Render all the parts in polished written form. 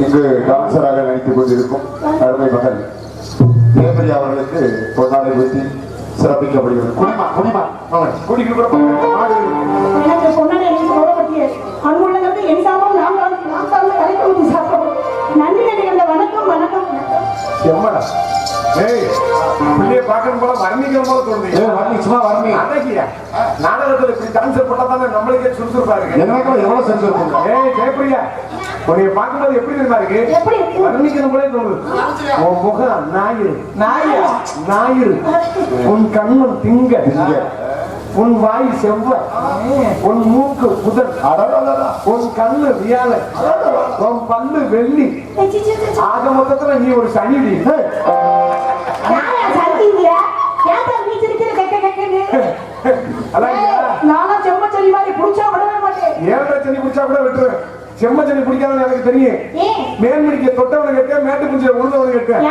இங்கு டான்சராக நடித்துக் கொண்டிருக்கும் அருமை மகள் தேவரி அவர்களுக்கு பொன்னாடை வைத்து சிறப்பிக்கப்படுகிறது. பாக்கணும் போல வர்ணிக்கிற போல தோணுது. நாடகத்துல இப்படி டான்சர் போட்டா தானே நம்மளுக்கே சுறுசுறுப்பா இருக்கு. எவ்வளவு சுறுசுறுப்பு. ஜெயப்பிரியா உன்னைய பார்க்கும்போது எப்படி தெரியுமா இருக்கு? வர்ணிக்கணும் போலே தோணுது. உன் முகம் ஞாயிறு, உன் கண்ணம் திங்க, உன் வாய் செவ்வாய், உன் மூக்கு புதன், உன் கண்ணு வியாழன், உன் பல்லு வெள்ளி. ஆக மொத்தத்துல நீ ஒரு சனிடி. செம்மச்சனி மாதிரி புடிச்சா விடவே மாட்டேன். ஏழரை சனி புடிச்சா கூட விட்டுருவேன். செம்மச்சனி பிடிக்காதுன்னு எனக்கு தெரியும். மேன்மணிக்கு தொட்டவனை கேட்டேன், மேட்டு குஞ்சில உழுந்தவனை கேட்டேன்.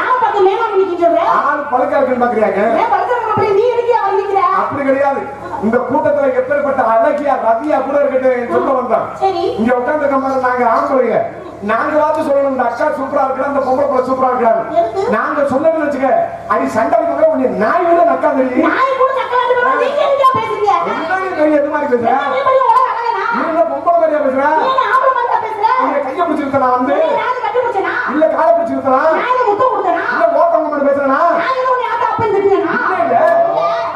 ஆள் பழக்கா இருக்குன்னு பாக்குறியாங்க? அப்படி கிடையாது. இந்த கூட்டத்துல எப்பேற்பட்ட அழகியா ரதியா கூட இருக்கட்டும் சொல்ல வந்தான். இங்க உட்கார்ந்து கம்மாரு நாங்க ஆம்பளைங்க. நாங்க பார்த்து சொல்லணும் இந்த அக்கா சூப்பரா இருக்கா, அந்த பொம்பளை பிள்ளை சூப்பரா இருக்காரு. நாங்க சொன்னதுன்னு வச்சுக்க அடி சண்டை கூட உன்னை நாய் விட நக்கா தெரியும். எது மாதிரி பேசுற? பொம்பளை மாதிரியா பேசுற? கைய பிடிச்சிருக்க நான் வந்து இல்ல காலை பிடிச்சிருக்கா இல்ல ஓட்டவங்க மாதிரி பேசுறா?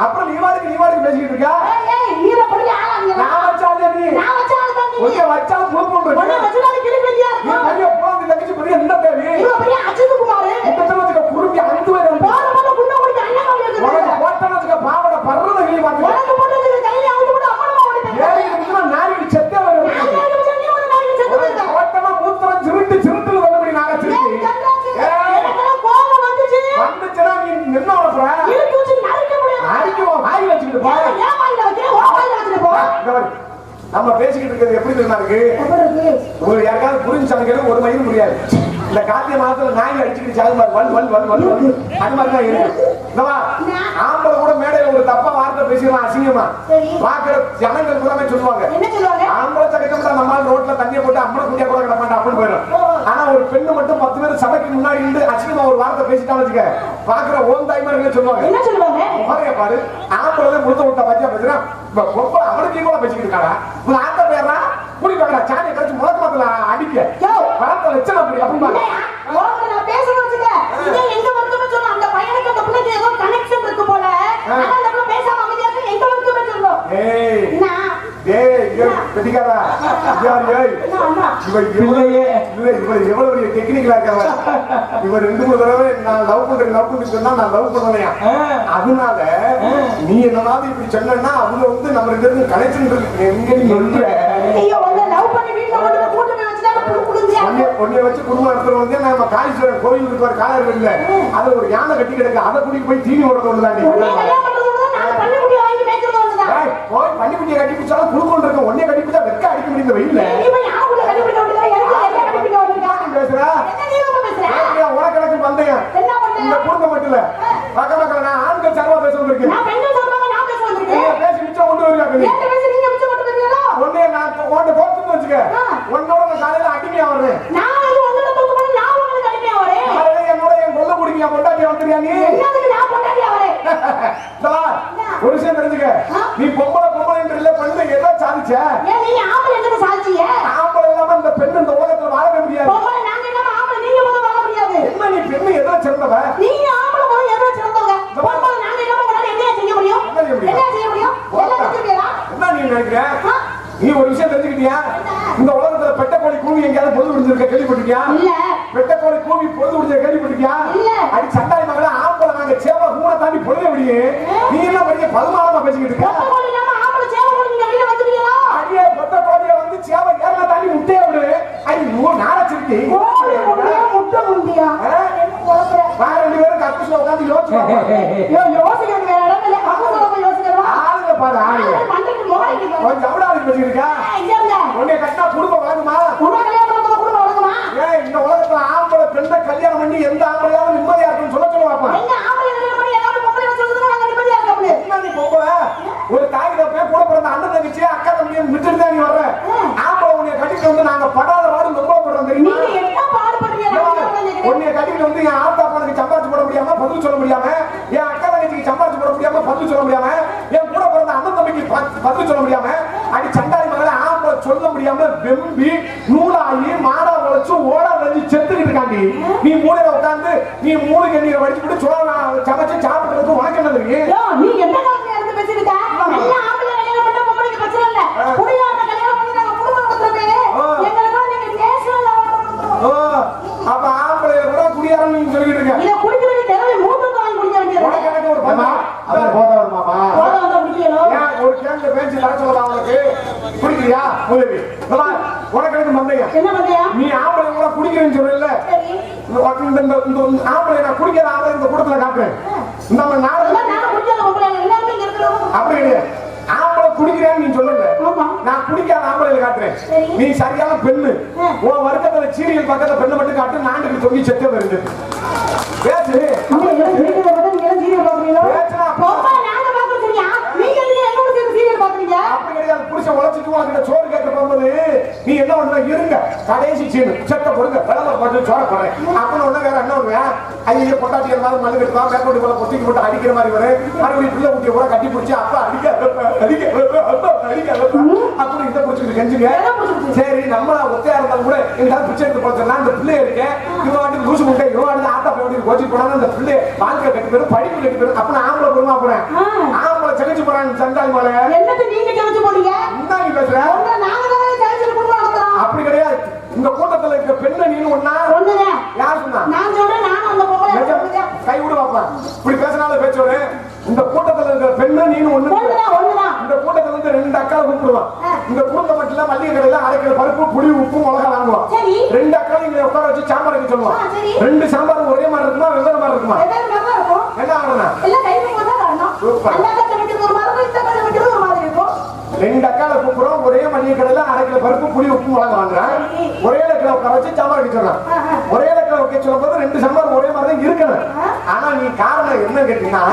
அப்புறம் நீ வாடுக்கு பேசிக்கிட்டு இருக்கா? நான் வச்சாலும் நீ வச்சாலும் புல் பண்ற லட்சம் பெரிய இந்த தேவி குறும்பி அனுப்பு ஓட்டனத்துக்கு பாவட பர்றத கிளி பார்த்து நாரி செத்த ஓட்டமா மூத்திரம் சிறுட்டு வந்தபடி நாங்க வந்துச்சுன்னா நீ நின்ன நம்ம பேசிக்கிட்டு இருக்கிறது எப்படி தெரியுமா இருக்கு? உங்களுக்கு யாருக்காவது புரிஞ்சாங்க ஒரு மயிலும் முடியாது. இந்த கார்த்திகை மாதத்துல நாய் அடிச்சுக்கிட்டு சாகுமாரு வல் வல் வல் வல் அது மாதிரிதான் இருக்கு. ஆம்பளை கூட மேடையில ஒரு தப்பா வார்த்தை பேசிடலாம் அசிங்கமா பாக்குற ஜனங்கள் கூடமே சொல்லுவாங்க. ஆம்பளை சடைக்க நம்ம ரோட்ல தண்ணியை போட்டு அம்மளை குடியா கூட கிட மாட்டேன் அப்படின்னு போயிடும். ஆனா ஒரு பெண்ணு மட்டும் 10 பேர் சபைக்கு முன்னாடி இருந்து அசிங்கமா ஒரு வார்த்தை பேசிட்டான்னு வச்சுக்க பாக்குற ஓன் தாய்மார்களே சொல்லுவாங்க. பாரு ஆம்பளை முழுத்த விட்ட பத்தியா பேசுறேன் அவனுக்கு கூட பேசிக்கிட்டு இருக்காடா உங்க ஆத்த பேரா குடி பாக்கடா சாணியை கழிச்சு முழக்க மாத்தல அடிக்க பழத்தை வச்சல அப்படி அப்படின்னு அதனால நீ என்னதாவது இப்படி சொன்னா அவங்க வந்து நம்ம ரெண்டு பேரும் கனெக்ஷன் இருக்கு. பொண்ணிய வச்சு குடும்பம் நடத்துறோம் வந்து நம்ம காளீஸ்வரர் கோயில் இருப்பார் காலர் இல்ல அதை ஒரு யானை கட்டி கிடக்கு அதை கூட்டிட்டு போய் தீனி ஓட கொண்டுதாண்டி போய் பள்ளிக்குட்டியை கட்டி பிடிச்சாலும் குடும்பம் இருக்கும் ஒன்னே கட்டி பிடிச்சா வெக்க அடிக்க முடியும் வெயில்ல நீ போய் யாருக்குள்ள கண்டுபிடிக்க வேண்டியதா எனக்கு என்ன கண்டுபிடிக்க வேண்டியதா பேசுற என்ன நீ ரொம்ப பேசுற உனக்கு வந்தேன் என்ன பண்ண இந்த குடும்பம் மட்டும் இல்ல பக்க நான் ஆண்கள் சர்வா பேச வந்திருக்கேன் நான் பெண்கள் சொல்றாங்க நான் பேச வந்திருக்கேன் நீங்க பேசி மிச்சம் கொண்டு வருவீங்க என்ன பேசி நீங்க மிச்சம் கொண்டு வரீங்களா ஒன்னே நான் உன்னை போட்டுன்னு வச்சுக்க உன்னோட நான் காலையில அடிமையா வருவேன் நான் வந்து உங்களோட தூக்கு பண்ணி நான் உங்களுக்கு அடிமையா வரேன் காலையில என்னோட என் கொல்ல குடிங்க பொண்டாட்டி வந்துறியா நீ என்னதுக்கு நான் பொண்டாட்டியா வரேன் ஒரு விஷயம் தெரிஞ்சுக்க நீ பொம்பளை இல்ல பண்ணு ஏதோ சாதிச்ச ஏன் நீங்க ஆம்பளை என்னது சாதிச்சீங்க ஆம்பளை இல்லாம இந்த பெண் இந்த உலகத்துல வாழவே முடியாது பொம்பளை நாங்க இல்லாம ஆம்பளை நீங்க முதல்ல வாழ முடியாது என்ன நீ பெண்ணு ஏதோ சிறந்தவ நீங்க ஆம்பளை முதல்ல எவ்வளவு சிறந்தவங்க பொம்பளை நாங்க இல்லாம உங்களால என்ன செய்ய முடியும் என்ன செய்ய முடியும் எல்லாம் செஞ்சுட்டீங்களா என்ன நீ நினைக்கிற நீ ஒரு விஷயம் தெரிஞ்சுக்கிட்டியா இந்த உலகத்துல பெட்ட கோழி கூவி எங்கயாவது பொழுது விடுஞ்சிருக்க கேள்விப்பட்டிருக்கியா இல்ல பெட்ட கோழி கூவி பொழுது விடுஞ்ச கேள்விப்பட்டிருக்கியா இல்ல அடி சண்டாய் மகள ஆம்பளை நாங்க சேவ கூட தாண்டி பொழுது விடியே நீ என்ன பண்ணி பதுமானமா பேசிக்கிட்டு இருக்க பொம்பளை கோழி இல்லாம ஆம்பளை சேவை கோழி நீங்க வெளியில வந்துட்டீங்களா அடியே பெட்ட கோழிய வந்து சேவ ஏறல தாண்டி முட்டையை விடு அடி நூறு நாளச்சிருக்கி கோழி முட்டையா முட்டை முண்டியா வேற ரெண்டு பேரும் கக்கூஸ்ல உட்காந்து யோசிச்சு யோசிக்கிறது வேற இடம் இல்ல கக்கூஸ்ல யோசிக்கிறவா ஆளுங்க பாரு ஆளுங்க மண்டைக்கு மோடிக்கு கொஞ்சம் ஜவுடாரி பேசிக்கிட்டு உன்னை கட்டினா குடும்பம் வழங்குமா உன்னை கல்யாணம் பண்ண குடும்பம் வழங்குமா ஏன் இந்த உலகத்துல ஆம்பளை பெண்ணை கல்யாணம் பண்ணி எந்த ஆம்பளையாவது நிம்மதியா இருக்குன்னு சொல்ல வாப்பா எங்க ஆம்பளை கல்யாணம் பண்ணி ஏதாவது பொம்பளை சொல்லுதுன்னா நாங்க நிம்மதியா இருக்க முடியாது என்ன நீ பொம்பளை ஒரு தாய் தப்பே கூட பிறந்த அண்ணன் தங்கச்சி அக்கா தம்பியை விட்டுட்டு தான் நீ வர்ற ஆம்பளை உன்னை கட்டிட்டு வந்து நாங்க படாத வாடு ரொம்ப படுறோம் தெரியுமா நீங்க என்ன பாடுபடுறீங்க உன்னை கட்டிட்டு வந்து என் ஆத்தா அப்பனுக்கு சம்பாதிச்சு போட முடியாம பதில் சொல்ல முடியாம என் அக்கா தங்கச்சிக்கு சம்பாதிச்சு போட முடியாம பதில் சொல்ல முடியாம என் கூட பிறந்த அண்ணன் தம்பிக்கு பதில் சொல்ல முடியாம அடி சண்டாரி மகளை ஆம்பளை சொல்ல முடியாம வெம்பி நூலாகி மாடா உழைச்சு ஓடா வச்சு செத்துக்கிட்டு இருக்காண்டி நீ மூளையில உட்கார்ந்து நீ மூளை கண்ணீரை வடிச்சு விட்டு சோழ சமைச்சு சாப்பிடுறதுக்கு உனக்கு என்ன தெரியும் நீ எந்த காலத்துல இருந்து பேசிட்டு நல்ல ஆம்பளை கல்யாணம் பண்ண பொம்பளைக்கு பிரச்சனை இல்ல குடியார கல்யாணம் பண்ணி நாங்க குடும்பம் நடத்துறோமே எங்களுக்கு நீங்க நேஷனல் அப்ப ஆம்பளைய கூட குடியாரம் நீங்க சொல்லிட்டு இருக்க இத குடிக்கிறது தேவை மூத்த வாங்கி குடிக்க வேண்டியது உனக்கு எனக்கு ஒரு பந்தா அத போதா ஒரு மாமா போத வந்தா குடிக்கணும் ஏன் ஒரு கேன்ல பேசி தர சொல்லலாம் உனக்கு குடிக்கிறியா உதவி உனக்கு எனக்கு மந்தையா என்ன பண்றியா நீ ஆம்பளை கூட குடிக்கிறேன்னு சொல்லல சரி இந்த ஆம்பளை நான் குடிக்கிற ஆம்பளை இந்த கூட்டத்துல காட்டுறேன் நம்ம நாடு நான் குடிக்காத பொம்பளை எல்லாரும் இங்க இருக்கிறோம் அப்படி கிடையாது ஆம்பளை குடிக்கிறேன்னு நீ சொல்லல ஆமா நான் குடிக்காத ஆம்பளையில காட்டுறேன் சரி. நீ சரியான பெண்ணு உன் வர்க்கத்துல சீரியல் பக்கத்துல பெண்ணை மட்டும் காட்டு நாட்டுக்கு தொங்கி செத்த வருது பேசு நீங்க சீரியல் பார்த்தா நீங்க சீரியல் பாக்குறீங்களா பேசுனா பொம்பளை நாங்க பாக்குறது சரியா நீங்க எங்க என்னோட சேர்ந்து சீரியல் பாக்குறீங்க அப்படி கிடையாது புருஷன் உழைச்சிட்டு உனக்கிட்ட சோறு கேட்க போகும்போது நீ என்ன பண்ற இருங்க கடைசி சீனு செத்த பொருங்க வெள்ளை போட்டு சோற போடுறேன் அப்படின்னு ஒண்ணு வேற என்ன பண்ணுவேன் ஐயோ பொட்டாட்டி மாதிரி மண்ணு கட்டுவா மேற்கொண்டு போல பொத்திக்கு போட்டு அடிக்கிற மாதிரி வரும் மறுபடியும் பிள்ளை ஊட்டிய கூட கட்டி பிடிச்சி அப்பா அடிக்க அப்படி இதை பிடிச்சிட்டு கெஞ்சுங்க சரி நம்மள ஒத்தையா இருந்தாலும் கூட எங்களால் பிச்சை எடுத்து போச்சுன்னா அந்த பிள்ளைய இருக்கேன் இவன் வாட்டி லூசு முட்டை இவன் வாட்டி ஆட்டா போய் கோச்சிட்டு போனாலும் அந்த பிள்ளை வாழ்க்கை கட்டி போயிடும் படிப்பு கட்டி போயிடும் அப்ப ஆம்பளை பொறுமா போறேன் ஆம்பளை செகச்சு போறான் சண்டாளி மலை என்னது நீங்க கெஞ்சு போறீங்க என்ன நீ பேசுற நாங்க தான் கெஞ்சு குடும்பம் நடத்துறோம் அப்படி கிடையாது இந்த கூட்டத்துல இருக்க பெண்ணை நீனு ஒண்ணா ஒண்ணுதான் யார் சொன்னா நான் சொல்றேன் நானும் அந்த பொம்பளை நிஜம். கை விடு பாப்பா இப்படி பேசினால பேச்சோடு இந்த கூட்டத்துல இருக்கிற பெண்ணை நீனு ஒண்ணு ஒண்ணுதான் இந்த கூட்டத்துல இருந்து ரெண்டு அக்காவை கூப்பிடுவான் இந்த குடும்பம் மட்டும் இல்ல மல்லிகை கடையில அரைக்கிற பருப்பு புளி உப்பு மிளகா வாங்குவான் சரி. ரெண்டு அக்காவை இங்க உட்கார வச்சு சாம்பார் வைக்க சொல்லுவான் சரி. ரெண்டு சாம்பார் ஒரே மாதிரி இருக்குமா வெவ்வேறு மாதிரி இருக்குமா வெவ்வேறு மாதிரி தான் இருக்கும் என்ன ஆகணும் எல்லாம் கைக்கு போதா வரணும் சூப்பர். அந்த கத்தை வைக்கிறது ஒரு மாதிரி இருக்கும் இந்த கத்தை வைக்கிறது ஒரு மாதிரி இருக்கும் ரெண்டு அக்காவை கூப்பிடுறோம் ஒரே மல்லிகை கடையில அரைக்கிற பருப்பு புளி உப்பு மிளகா வாங்குறான் சரி. ஒரே இடத்துல உட்கார வச்சு சாம்பார் வைக்க சொல்றான் ஒரே இடத்துல வைக்க சொல்லும் போது ரெண்டு சாம்பார் ஒரே மாதிரி தான் இருக்கணும் ஆனா நீ காரணம் என்ன கேட்டீங்கன்னா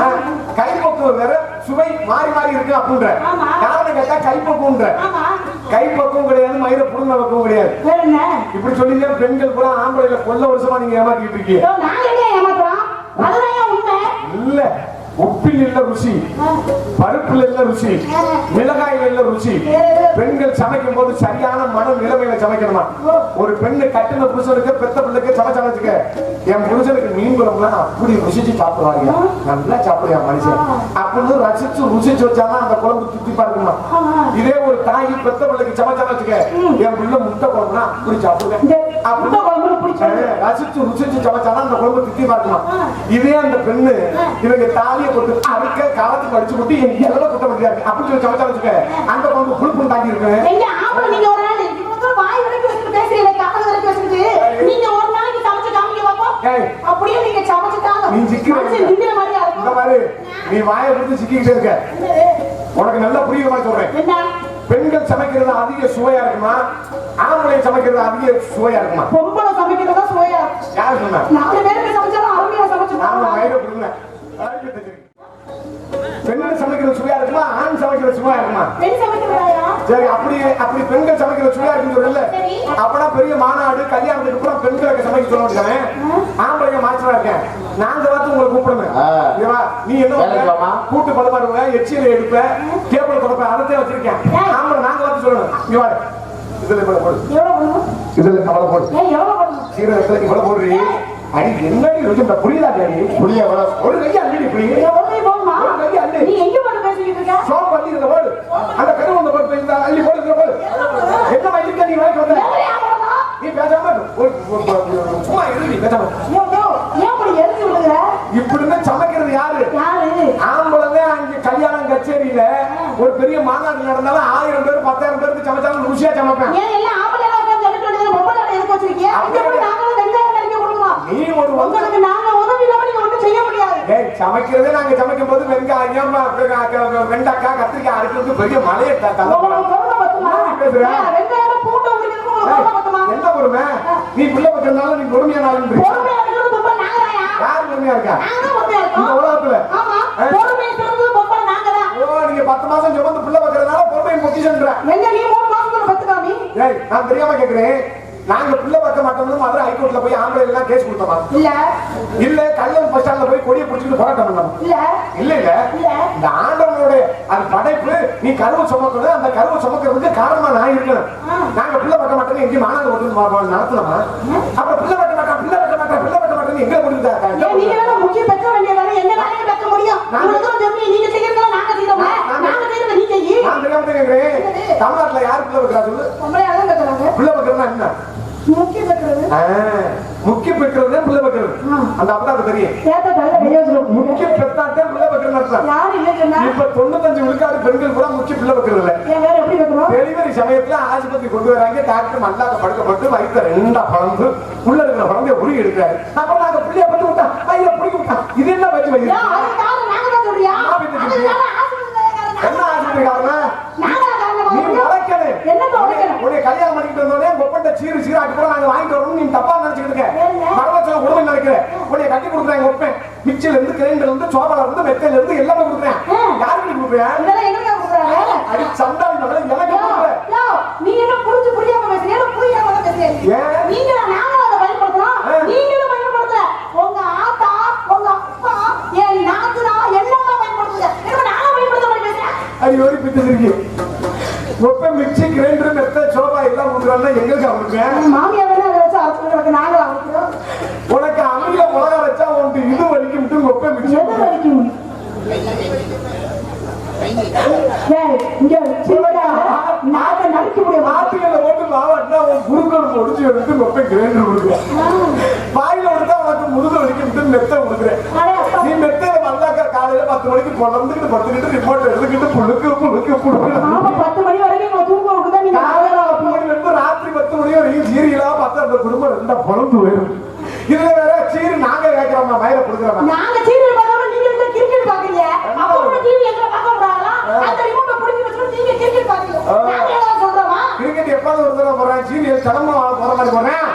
கைப்பக்குவம் வேற சுவை மாறி மாறி இருக்கு அப்படின்ற ஆமா. காரணம் கேட்டா கைப்பக்குவம்ன்ற ஆமா கைப்பக்குவம் கிடையாது மயிர புடுங்க பக்குவம் கிடையாது வேற என்ன இப்படி சொல்லி பெண்கள் கூட ஆம்பளைல கொல்ல வருஷமா நீங்க ஏமாத்திட்டு இருக்கீங்க ஐயோ, நாங்க எங்க ஏமாத்துறோம் அதுதான் உண்மை இல்ல உப்பில் இல்ல ருசி பருப்புல இல்ல ருசி மிளகாயில இல்ல ருசி பெண்கள் சமைக்கும் போது சரியான மன நிலைமையில சமைக்கணுமா ஒரு பெண்ணு கட்டின புருஷனுக்கு பெத்த பிள்ளைக்கு சமைச்சுக்க என் புருஷனுக்கு மீன் குழம்புலாம் அப்படி ருசிச்சு சாப்பிடுவாங்க நல்லா சாப்பிடுயா மனுஷன் அப்படின்னு ரசிச்சு ருசிச்சு வச்சாதான் அந்த குழம்பு தித்திப்பா இருக்குமா இதே ஒரு தாய் பெத்த பிள்ளைக்கு சமைச்சுக்க என் பிள்ளை முட்டை குழம்புனா அப்படி சாப்பிடுவேன் முட்டை குழம்பு பிடிச்சது ரசிச்சு ருசிச்சு சமைச்சாதான் அந்த குழம்பு தித்திப்பா இருக்குமா இதே அந்த பெண்ணு இவங்க தாலியை போட்டு அறுக்க காலத்துக்கு அடிச்சு போட்டு எங்க எவ்வளவு குட்ட முடியாது அப்படி சொல்லி சமைச்சா வச்சுக்க அந்த குழம்பு புழுப்புன்னு தாக்கி இருக்கு எங்க ஆம்பளை நீங்க ஒரு நாள் இவ்வளவு வாய் வரைக்கும் வச்சுட்டு பேசுறீங்க கால் வரைக்கும் வச்சுட்டு நீங்க ஒரு நாளைக்கு சமைச்சு காமிக்க பாப்போம் ஏய். அப்படியே நீங்க சமைச்சுட்டாங்க நீ சிக்கிற மனுஷன் திங்கிற மாதிரியா இந்த இருக்கும் மாதிரி நீ வாயை கொடுத்து சிக்கிக்கிட்டே இருக்க. உனக்கு நல்லா புரியுற மாதிரி சொல்றேன். என்ன பெண்கள் சமைக்கிறது அதிக சுவையா இருக்குமா, ஆம்பளை சமைக்கிறது அதிக சுவையா இருக்குமா? பொம்பளை சமைக்கிறதா சுவையா யாரு சொன்னா? 4 பேருக்கு சமைச்சாலும் அருமையா சமைச்சு நாம போடுவாங்க. வயிறு கொடுங்க. பெண்கள் சமைக்கிறது சுவையா இருக்குமா, ஆண் சமைக்கிறது சுவையா இருக்குமா? பெண் சமைக்கிறதாயா சரி, அப்படி பெண்கள் சமைக்கிறது சுவையா இருக்குன்னு சொல்லல. சரி. அப்பனா பெரிய மாநாடு கல்யாணத்துக்கு அப்புறம் பெண்களுக்கு சமைக்க சொல்ல மாட்டேன். ஆம்பளைங்க மாற்றா இருக்கேன். நாங்க பார்த்து உங்களை கூப்பிடுங்க. இதுவா நீ என்ன கூட்டு பலமாடுவ, எச்சியில எடுப்ப, கேபிள் கொடுப்ப, அதத்தே வச்சிருக்கேன். ஆம்பளை நாங்க பார்த்து சொல்லணும். இங்க வா, இதுல இவ்வளவு போடு, எவ்வளவு போடணும் இதுல அவ்வளவு போடு, ஏய் எவ்வளவு போடணும் சீரகத்துல இவ்வளவு போடுறீ. அடி என்னடி ருசி புரியுதா? புரிய ஒரு கையா அள்ளி இப்படி எவ்வளவு போடுமா ஒரு கையா அள்ளி நீ எங்க போட்டு பேசிக்கிட்டு இருக்க சோப்பு அள்ளி இதுல போடு. அந்த கருவந்த போட்டு இந்த அள்ளி போடு, இதுல போடு. என்ன வச்சிருக்க நீ வாங்கி வந்த? எவ்வளவு போடணும் நீ பேசாம சும்மா இரு, நீ பேசாம. யோ ஏன் இப்படி எரிஞ்சு விடுற இப்படின்னு சமைக்கிறது யாரு? யாரு ஆம்பளை அங்க கல்யாணம் கச்சேரியில ஒரு பெரிய மாநாடு நடந்தாலும் 1000 பேர் 10,000 பேருக்கு சமைச்சாலும் ருசியா சமைப்பேன். ஏன் எல்லாம் ஆம்பளை உட்கார்ந்து சொல்லிட்டு வந்து பொம்பளை எதுக்கு வச்சிருக்கீங்க இங்க போய் நாங்களும் வெங்காயம் நறுக்க கொடுக்கணும் நீ ஒரு உங்களுக்கு நாங்க உதவி இல்லாம நீங்க ஒண்ணும் செய்ய முடியாது. ஏய், சமைக்கிறதே நாங்க சமைக்கும் போது வெங்காயம் வெண்டைக்காய் கத்திரிக்காய் அரைக்கிறது பெரிய மலையை உங்களுக்கு பொறுமை பத்துமா வெங்காயம் பூண்டு உரிக்கிறதுக்கு உங்களுக்கு பொறுமை பத்துமா என்ன பொறுமை? நீ பிள்ளை வைக்கிறதுனால நீ பொறுமையானாலும் பொறுமையா இருக்கிறது பொம்பளை நாங்க தான்யா யார் பொறுமையா இருக்கா நாங்க தான் பொறுமையா இந்த இருக்கோம். உலகத்துல? ஆமா பொறுமையா இருக்கிறது பொம்பளை நாங்க தான். ஓ, நீங்க 10 மாசம் சுமந்து பிள்ளை வைக்கிறதுனால பொறுமையை பொக்கிஷன்ற. எங்க நீ 3 மாசத்துல பத்துக்காமி ஏய், நான் தெரியாம கேக்குறேன். நாங்க பிள்ளை வைக்க மாட்டோம்னு மதுரை ஹைகோர்ட்ல போய் ஆம்பளை எல்லாம் கேஸ் கொடுத்தோமா? இல்ல இல்ல கல்யாணம் பஸ் ஸ்டாண்ட்ல போய் கொடியை பிடிச்சிட்டு போராட்டம் பண்ணோம்? இல்ல இல்ல இல்ல இல்ல இந்த ஆண்டவனோட அது படைப்பு. நீ கருவை சுமக்கணும், அந்த கருவை சுமக்கிறதுக்கு காரணமா நான் இருக்கணும். நாங்க பிள்ளை வைக்க மாட்டோம் எங்க மாநாடு ஓட்டு நடத்தலாமா? அப்புறம் பிள்ளை வைக்க மாட்டோம் பிள்ளை வைக்க மாட்டோம் பிள்ளை வைக்க மாட்டோம் எங்க ஏன் நீங்க முடியுதா? வேணா முக்கிய பெற்ற வேண்டியதானே எங்க வேலையை பெற்ற முடியும் உங்களுக்கு தெரியும் நீங்க செய்யறதா நாங்க செய்யறோமா நாங்க செய்யறத நீ செய்யி நான் தெரியாம கேக்குறேன். தமிழ்நாட்டுல யாரு பிள்ளை வைக்கிறா சொல்லு? பொம்பளை அதான் பெற்றாங்க பிள்ளை வைக்கிறதுனா என்ன? முக்கிய பெற்றது முக்கிய பெற்றது பிள்ளை வைக்கிறது. அந்த அப்பதான் தெரியும். கேட்ட தள்ள வெளியே முக்கிய பெற்றாட்டே பிள்ளை வைக்கிறது அர்த்தம். யாரு இல்ல சொன்னா இப்ப 95 விழுக்காடு பெண்கள் கூட முக்கிய பிள்ளை வைக்கிறது இல்ல. ஏன் வேற எப்படி வைக்கிறோம் டெலிவரி சமயத்துல ஆஸ்பத்திரி கொண்டு வராங்க. டாக்டர் மல்லாக்க படுக்கப்பட்டு வயிற்று 2 பழந்து உள்ள இருக்கிற குழந்தைய உருகி எடுக்கிறாரு. அப்புறம் நாங்க பிள்ளைய பட்டு விட்டா ஐயா பிடிக்க விட்டா இது என்ன வச்சு வைக்க? ஏன் அதுக்காக நாங்க தான் சொல்றியா அதுக்காக என்ன ஆஸ்பத்திரி காரணம்? நாங்க நீ உழைக்கணும். என்னத்த உழைக்கணும்? உன்னை கல்யாணம் பண்ணிட்டு வந்தோடனே ஒப்பந்த சீராட்டி கூட நாங்க வாங்கிட்டு வரணும். நீ தப்பா நினைச்சுக்கிட்டு இருக்க. மரவச்சல உடம்பு நினைக்கிறேன். உன்னை கட்டி கொடுக்குறாங்க ஒப்பேன். மிக்சில இருந்து கிரைண்டர்ல இருந்து சோபால இருந்து மெத்தையில இருந்து எல்லாமே கொடுக்குறேன். யாருக்கு கொடுக்குறேன்? இதெல்லாம் எங்க கொடுக்குறாங்க அடி சண்டாளி மகளே எனக்கு கொடுக்குற. யோ நீ என்ன புரியாம பேசுறீங்க புரியாம தான் பேசுறீங்க ஏன்? நீங்க நாங்க அதை பயன்படுத்துறோம் நீங்களும் பயன்படுத்தல உங்க ஆத்தா உங்க அப்பா என் நாத்துனா எல்லாமே பயன்படுத்துங்க என்ன நானும் பயன்படுத்த மாதிரி பேசுறேன் அது ஒரு பித்து இருக்கு. ஒப்ப மிக்சி கிரைண்டர் மெத்தை சோபா எல்லாம் கொடுக்குறாங்கன்னா எங்களுக்கு அவனுக்கு மாமியார் வேணா அதை வச்சு அரசு நாங்களும் அவனுக்கு உனக்கு அமில மிளகா வச்சா உனக்கு இது வலிக்கும் விட்டு ஒப்ப மிக்சி எது வரைக்கும் நாங்க நடிக்க முடியும் ஆட்டுகளை ஓட்டு மாவட்டா உன் குறுக்கள் முடிச்சு எடுத்து ஒப்ப கிரைண்டர் கொடுக்குறேன். வாயில விடுத்தா உனக்கு முதுகு வலிக்கும் விட்டு மெத்தை கொடுக்குறேன். நீ மெத்தையில வந்தாக்கா காலையில 10 மணிக்கு பொழந்துக்கிட்டு படுத்துக்கிட்டு ரிப்போர்ட் எடுத்துக்கிட்டு புழுக்கு ஆமா 10 மணி வரைக்கும் உங்க தூக்கம் இருக்குதா நீங்க காலையில 10 மணில இருந்து ராத்திரி 10 மணி வரைக்கும் சீரியலா பார்த்தா அந்த குடும்பம் 2 பொழந்து போயிடும். இதுல வேற சீரி நாங்க கேட்கிறோமா மயில கொடுக்குறோமா? நாங்க டிவி பார்க்காம நீங்க இந்த கிரிக்கெட் பாக்குறீங்க அப்ப கூட டிவி எங்க பார்க்க கூடாதா அந்த ரிமோட்ட புடிச்சு வச்சு நீங்க கிரிக்கெட் பாக்குறீங்க நாங்க என்ன சொல்றோமா கிரிக்கெட் எப்பாவது ஒரு தடவை போறேன் சீரியல் கடமை போற மாதிரி போறேன்.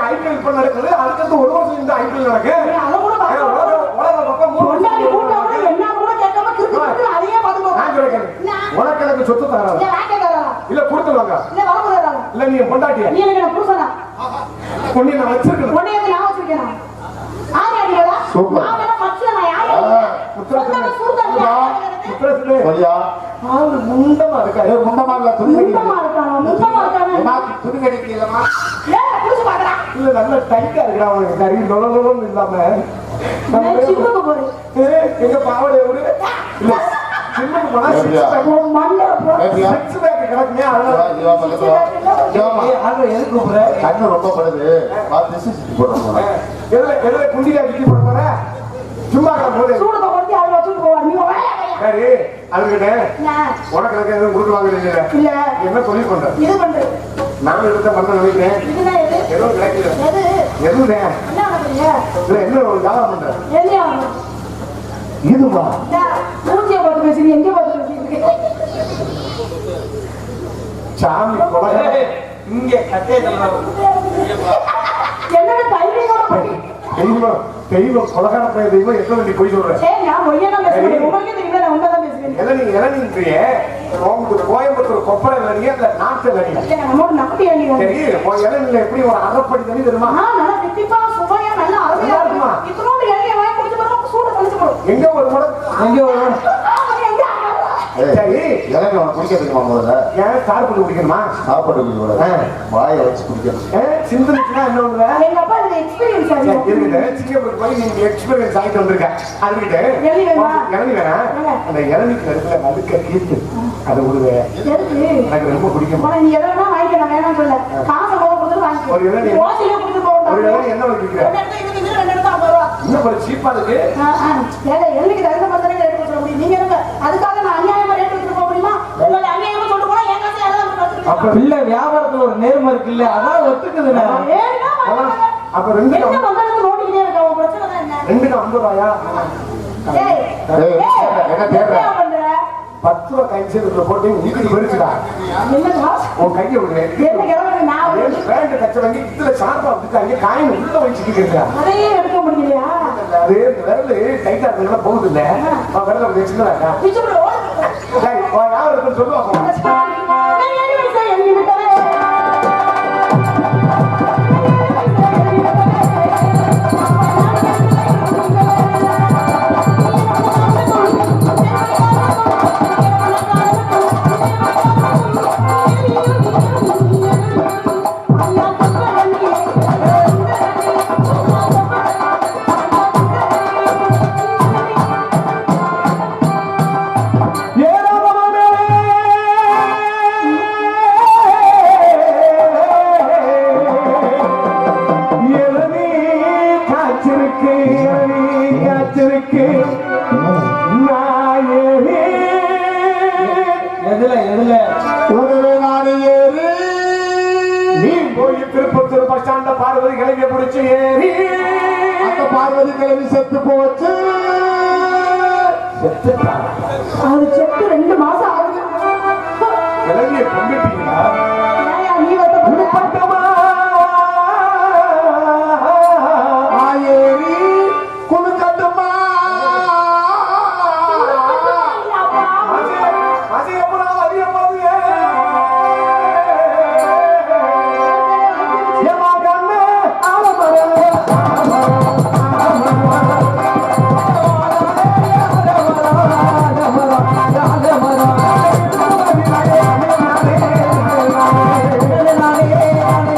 ஐபிஎல் இப்ப நடக்குது அதுக்கு 1 வருஷம் இந்த ஐபிஎல் நடக்கு. அத கூட பாக்க உலக பக்கம் 3 முன்னாடி கூட்டவங்க என்ன கூட கேட்காம கிரிக்கெட் அதையே பாத்துக்கோ நான் சொல்றேன். உனக்கு எனக்கு சொத்து தராது இல்ல வாக்கேதாரா இல்ல கொடுத்துருவாங்க இல்ல வரமுறாங்க இல்ல நீ பொண்டாட்டியா நீ எனக்கு புருஷனா உன்னை நான் வச்சிருக்கணும். உன்னை நான் வச்சிருக்கேன் ஆமா அடிவடா நான் வேற பச்சை நான் யாரு முத்தமா சூர்தா வலியா அவரு முண்டமா இருக்காரு. முண்டமா இல்ல துணி முண்டமா இருக்கானே என்னாச்சு துணி கடிக்கலமா? ஏய் புடிச்சு பாக்கடா இல்ல நல்ல டைட்டா இருக்கா அவனுக்கு கறி லொலலொலன்னு இல்லாம நான் சிவக்கு போறேன் எங்க பாவடை ஒரு இல்ல சின்னக்கு போனா உன் மண்ட போ சிக்ஸ் பேக் கிடக்குங்க அதனால ஜீவா பக்கத்துல ஜீவா ஆக எதுக்கு கூப்பிடுற? கண்ணு ரொம்ப படுது பார்த்து சுத்தி போடுறோம். எதுல குண்டியா சுத்தி போட போற? சும்மா போது சூடத்தை கொட்டி அதுல வச்சுட்டு போவா நீ வாயா சரி அதுக்கிட்ட உனக்கு எனக்கு எதுவும் கொடுக்குவாங்க இல்ல இல்ல என்ன சொல்லி பண்ற? இது பண்றது நான் எடுத்த பண்ண நினைக்கிறேன் இதுதான் எது ஏதோ கிடைக்கல. எது எதுவுமே என்ன பண்றீங்க? என்ன ஒரு வியாபாரம் பண்ற என்னையா? இதுவா மூஞ்சிய பார்த்து பேசுறீங்க, எங்க பார்த்து பேசுறீங்க? சாமி கொலை இங்க கட்டேதல்ல என்னோட டைமிங்கோட பண்ணி தெய்வம் தெய்வம் கொலகார பைய தெய்வம் எத்தனை நீ போய் சொல்ற சரி, நான் பொய்யெல்லாம் பேசுறேன். உங்களுக்கே தெரியல, நான் உண்மைதான் பேசுறேன். இளநீன்றிய கோயம்புத்தூர் கொப்பரை இளநியா இல்ல நாட்டு இளநியா சரி, நம்மளோட நம்பி அணிங்க. சரி இளநில எப்படி ஒரு அரைப்படி தண்ணி தெரியுமா நல்லா தித்திப்பா, சுவையா, நல்லா அருமையா இருக்குமா? இத்தனோண்டு இளநியை வாங்கி குடிச்சு பாருங்க, சூடு தணிச்சு போடும். எங்க ஒரு முடக்கு எங்க ஒரு சரி எனக்கு அவன் குடிக்க தெரியுமா முதல்ல? ஏன் சார் பண்ணி குடிக்கணுமா சாப்பாடு குடிக்கூடாது, வாயை வச்சு குடிக்கணும். சிந்தனைச்சுன்னா என்ன ஒண்ணு எங்க அப்பா இதுல எக்ஸ்பீரியன்ஸ் சரி, ஆகும். இருக்குது சிங்கப்பூர் போய் நீங்க எக்ஸ்பீரியன்ஸ் ஆகிட்டு வந்திருக்க அதுக்கிட்ட இளநீ வேணுமா? இளநீ வேணாம் அந்த இளநீக்கு இருக்கிற நடுக்க தீர்த்து அதை விடுவே எதுக்கு? எனக்கு ரொம்ப பிடிக்கும் உனக்கு நீ எதை வேணா வாங்கிக்க, நான் வேணாம்னு சொல்லல. காசை முதல்ல கொடுத்துட்டு வாங்கிக்க. ஒரு இளநீ. நீ ஓசியிலே கொடுத்துட்டு போக ஒரு வேண்டாம். இளநீ என்ன வைக்கிற ரெண்டு இடத்துல இதுக்கு இது, ரெண்டு இடத்துல 50 ரூபா. இன்னும் கொஞ்சம் சீப்பா இருக்கு ஏங்க, எள்ளுக்கு தகுந்த மாதிரி தானே ரேட் கொடுத்துட முடியும். நீங்க இருங்க, அதுக்காக நான் அநியாயமா ரேட் கொடுத்துட்டு போக முடியுமா? உங்களை அநியாயமா சொல்லிட்டு போனா என் காசை யாராவது கொடுத்துட்டு அப்ப இல்ல வியாபாரத்துல ஒரு நேர்மை இருக்கு இல்ல அதான் ஒத்துக்குதுண்ணே. ஏன்னா வாங்கிக்கோங்க. அப்ப ரெண்டுக்கு என்ன வந்தாலும் நோண்டிக்கிட்டே இருக்கா, உன் பிரச்சனை தான் என்ன? ரெண்டுக்கு 50 ரூபாயா ஏய், ஏய், என்ன தேடுற? என்ன பண்ற? 10 ரூபாய் கைச்சு போட்டு நீக்கிட்டு போயிருச்சுடா என்னடா? உன் கையை விடுவேன் என்ன கிழமை நான் பேண்ட் கச்ச வாங்கி இதுல ஷார்ப்பா விட்டுட்டாங்க காயின் உள்ள வச்சுக்கிட்டு இருக்கா அதையே எடுக்க முடியலையா? அது விரல் டைட்டா இருந்தா போகுது இல்ல விரல கொஞ்சம் சின்னதாக்கா பிச்சுப்புடு, ஓடு. யாரும் இருக்குன்னு சொல்லுவாங்க நான் ஏறி வைச்சேன், எண்ணி விட்டவே. எதுல எதுல உடனே நான் ஏறி நீ போய் திருப்பத்தூர் பஸ் ஸ்டாண்ட்ல பார்வதி கிளம்பிய பிடிச்சு ஏறி அந்த பார்வதி கிழவி செத்து போச்சு. அது செத்து 2 மாசம் ஆகுது. கிளம்பிய கொண்டுட்டீங்களா ஏன்யா நீ வருத்தப்பட்ட? நான் ஏறி குழுக்கட்டுமா? நானே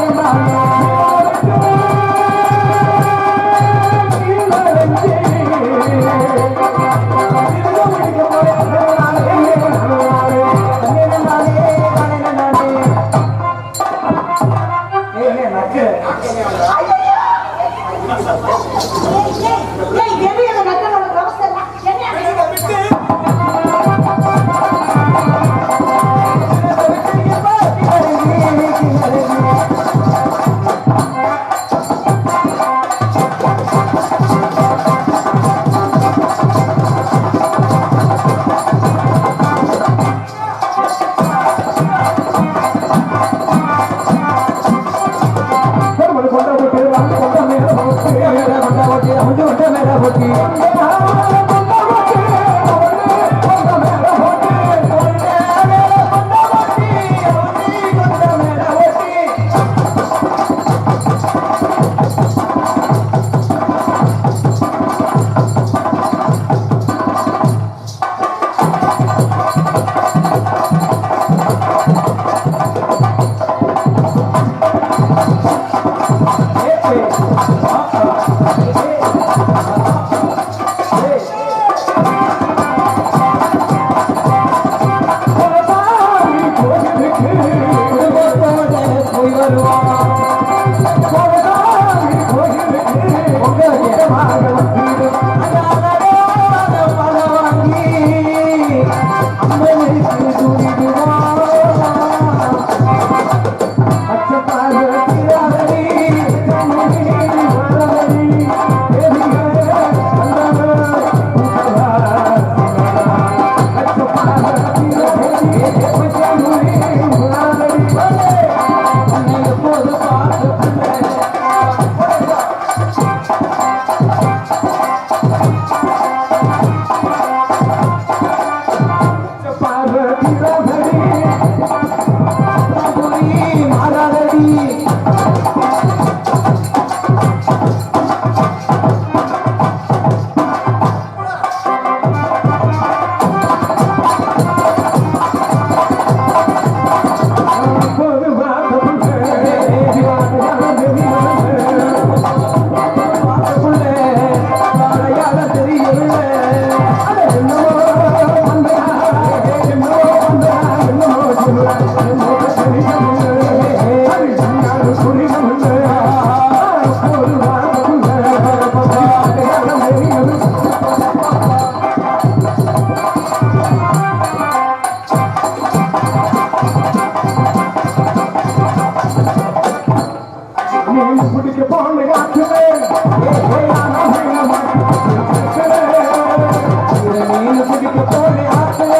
மீன் பிடிக்க போனே ஆத்துல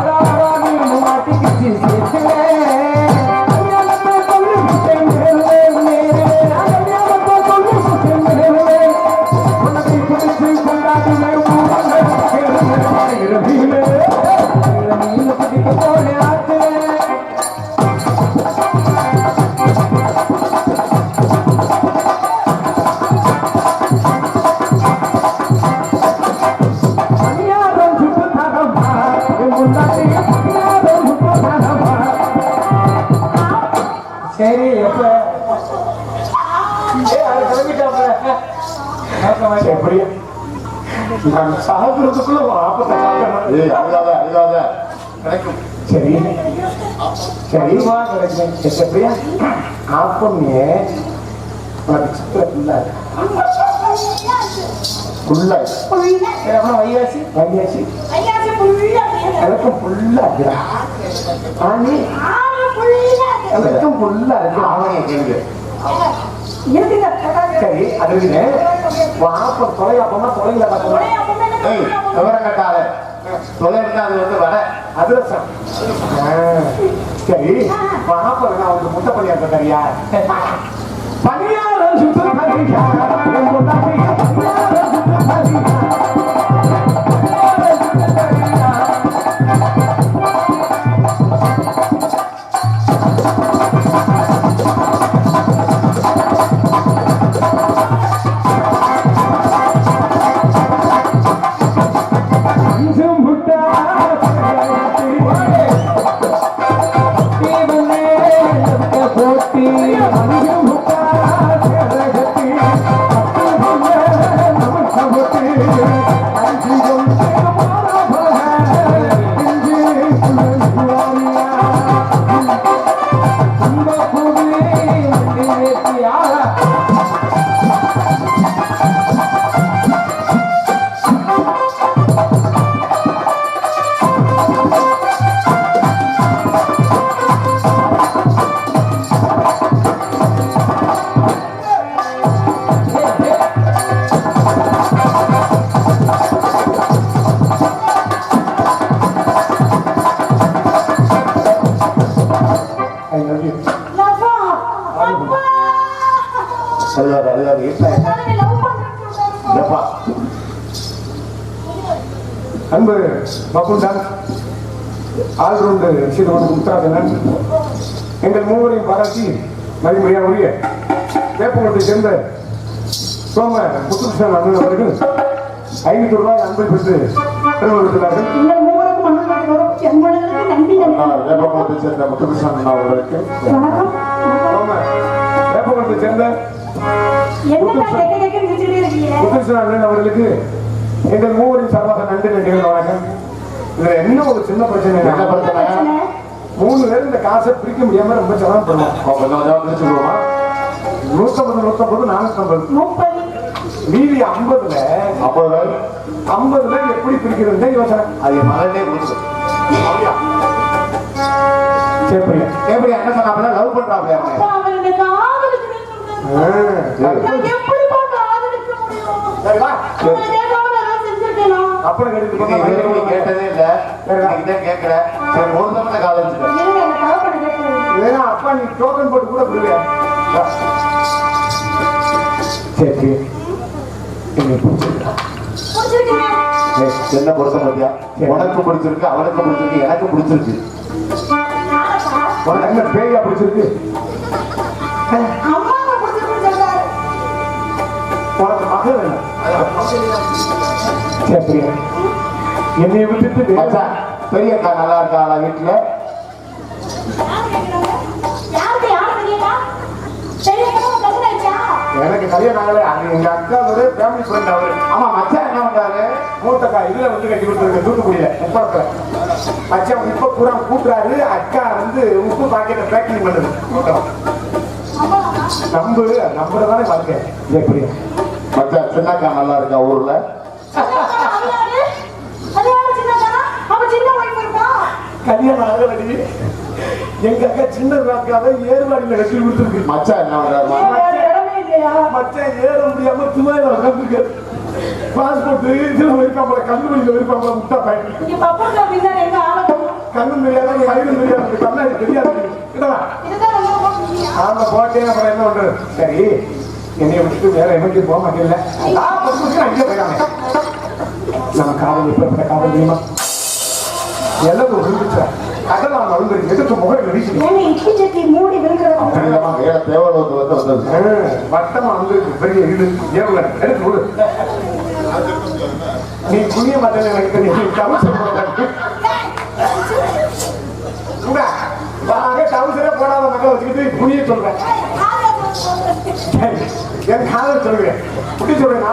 அடாவா மீன் மாட்டிக்கிச்சு சேர்த்துல கல்யாணத்தை கொண்டு விட்டேன் மேலே கல்யாணத்தை கொண்டு விட்டேன் மேலே உனக்கு பிடிச்சு கொண்டாடுவேன் மீன் பிடிக்க போனே ஆத்துல சரி எப்ப எப்படியா நான் சாகுறதுக்குள்ள ஒரு ஆபத்தை காட்டணும். ஏய் அழுகாத அழுகாத கிடைக்கும் சரி சரி எப்படியா ஆப்பமே உனக்கு சித்திர பிள்ளை புள்ளை வையாசி வையாசி ஐயாச்சி புள்ள அப்படியே. எனக்கும் புல்லா இருக்கிறா ஆனி ஆளு புள்ள. எனக்கும் புல்லா இருக்கு ஆவணைய கேள்வி இருக்குங்க. சரி அதுக்கு ஆப்பம் தொலையாப்பமா தொலைல ஒரே அப்பமே எனக்கு ஏய் புள்ள. விவரம் கட்டாத தொலை இருந்தா அது வந்து வர அதிரசம் சரி ஆப்பம் நான் உங்களுக்கு முட்டை பணியாற்ற தரியா பணியாரம் சுத்த லவ்வா. அப்பா. அழுகாத அழுகாத இருப்பா நானே லவ் பண்றேன். எப்பா அன்பு பப்புண்டான் ஆல்ரவுண்டு சீதவன் முத்துராஜனன் எங்கள் மூவரையும் பாராட்டி மதிமுறையாக உரிய வேப்பங்குளத்தை சேர்ந்த சோம முத்துகிருஷ்ணன் அண்ணன் அவர்கள் 500 ரூபாய் அன்பை பெற்று பெறுவதற்கிறார்கள். இந்த மூவருக்கும் மண்ணு நாட்டு வரும் என்பவர்களுக்கு நன்றி நன்றி. வேப்பகுளத்தை சேர்ந்த முத்துகிருஷ்ணன் அவர்களுக்கு வணக்கம். சோம வேப்பங்குளத்தை சேர்ந்த என்னடா கேட்க கேட்க நினைச்சிட்டே இருக்கீங்க? முத்துகிருஷ்ணன் அண்ணன் அவர்களுக்கு எங்கள் மூவரின் சார்பாக நன்றி நன்றிகள் வணக்கம். இதுல என்ன ஒரு சின்ன பிரச்சனை என்ன பிரச்சனை 3 பேர் இந்த காசை பிரிக்க முடியாம ரொம்ப சிரமம் பண்ணுவோம். கொஞ்சம் கொஞ்சம் பிரிச்சுக்குவோமா 150 450 30. மீதி 50ல 50 எப்படி பிரிக்கிறது யோசனை. அது என் மகனே கொடுத்து சரி எப்படி என்ன சொன்னாப்ல லவ் பண்றாப்ல அப்பா அவர் என்ன காதலிக்கிறேன்னு சொல்றாரு. நான் எப்படிப்பா காதலிக்க முடியும்? சரி வா உங்களை கேட்காம நான் செஞ்சிருக்கேனா? அப்புறம் நீ கேட்டு கேட்டதே இல்ல இதான் கேட்கற சரி ஒரு தவணை காதலிச்சுட்டேன் இருங்க, எங்க தகப்பனை கேட்கிறேன். ஏன்னா அப்பா நீ டோக்கன் போட்டு கூட விடுவியா. சரி என்னை பிடிச்சிருக்கா பிடிச்சிருக்கீங்க? என்ன பொருத்தம் பத்தியா உனக்கு பிடிச்சிருக்கு அவனுக்கு பிடிச்சிருக்கு எனக்கு பிடிச்சிருக்கு யாரப்பா? உனக்கு என்ன பேயா பிடிச்சிருக்கு அம்மாவை பிடிச்சிருக்குன்னு சொல்றாரு. உனக்கு மகன் வேணும். சரி என்னை விட்டுட்டு வேற- மச்சான், பெரிய அக்கா நல்லா இருக்காளா வீட்டுல யாரு கேட்கிறாங்க? யாருக்கு யாரு தெரியல? தெரியல, கல்யாணம் ஆயிடுச்சா? எனக்கு கல்யாணம் ஆகல. அது எங்க அக்காவோட ஃபேமிலி ஃப்ரெண்ட் அவரு. ஆமா மச்சான் என்ன பண்றாரு மூத்தக்கா இதுல வந்து கட்டி கொடுத்துருக்கு தூத்துக்குடியில முப்படத்துல. மச்சான் இப்ப பூரா கூட்டுறாரு. அக்கா வந்து உப்பு பாக்கெட்டை பேக்கிங் பண்ணுது. அம்மா, நம்புறதானே வாழ்க்கை. எப்படி மச்சான் சின்னக்கா நல்லா இருக்கா ஊர்ல அது யாரு? அது யாரு சின்னதா? அவ சின்ன wife இருக்கா? கல்யாணம் ஆகலடி. எங்க அக்கா சின்ன அக்காவை ஏறுவாடியில கட்டி கொடுத்துருக்கு. மச்சான் என்ன பண்றாரு வேற இடமே இல்லையா? மச்சான் ஏற முடியாம சும்மா உட்காந்துருக்கு. பாஸ்போர்ட் இதுல இருப்பாங்கள கண்ணு வழியில இருப்பாங்கள முட்டா பையன் இங்க பப்போட்டா பின்னாடி எங்க ஆளும் கண்ணும் தெரியாது வயிறும் தெரியாது கண்ணாடி தெரியாது கிட்டவா இதுதான் ரொம்ப முக்கியம். ஆமா போட்டேன் அப்புறம் என்ன பண்றது சரி என்னைய விட்டுட்டு வேற எமர்ஜென்சி போக மாட்டேன்ல அங்கே போயிடாங்க நம்ம காதல் இப்ப காதல் தெரியுமா எல்லாம் விழுந்துச்சா அதெல்லாம் விழுந்துருக்கு எதிர்த்து முகம் வீசி ஏங்க இட்லி சட்டி மூடி விழுக்கிறது அப்படிங்கம்மா மேல தேவலோகத்து வந்தது வட்டமா வந்துருக்கு பெரிய இது ஏவல எடுத்து விடு நீ புண்ணிய மாட்டேன் எனக்கு தெரியும் டவுசரே போடாத மக்களை வச்சுக்கிட்டு புண்ணிய சொல்றேன் என் காதல் சொல்லுவேன் புட்டி சொல்றேன்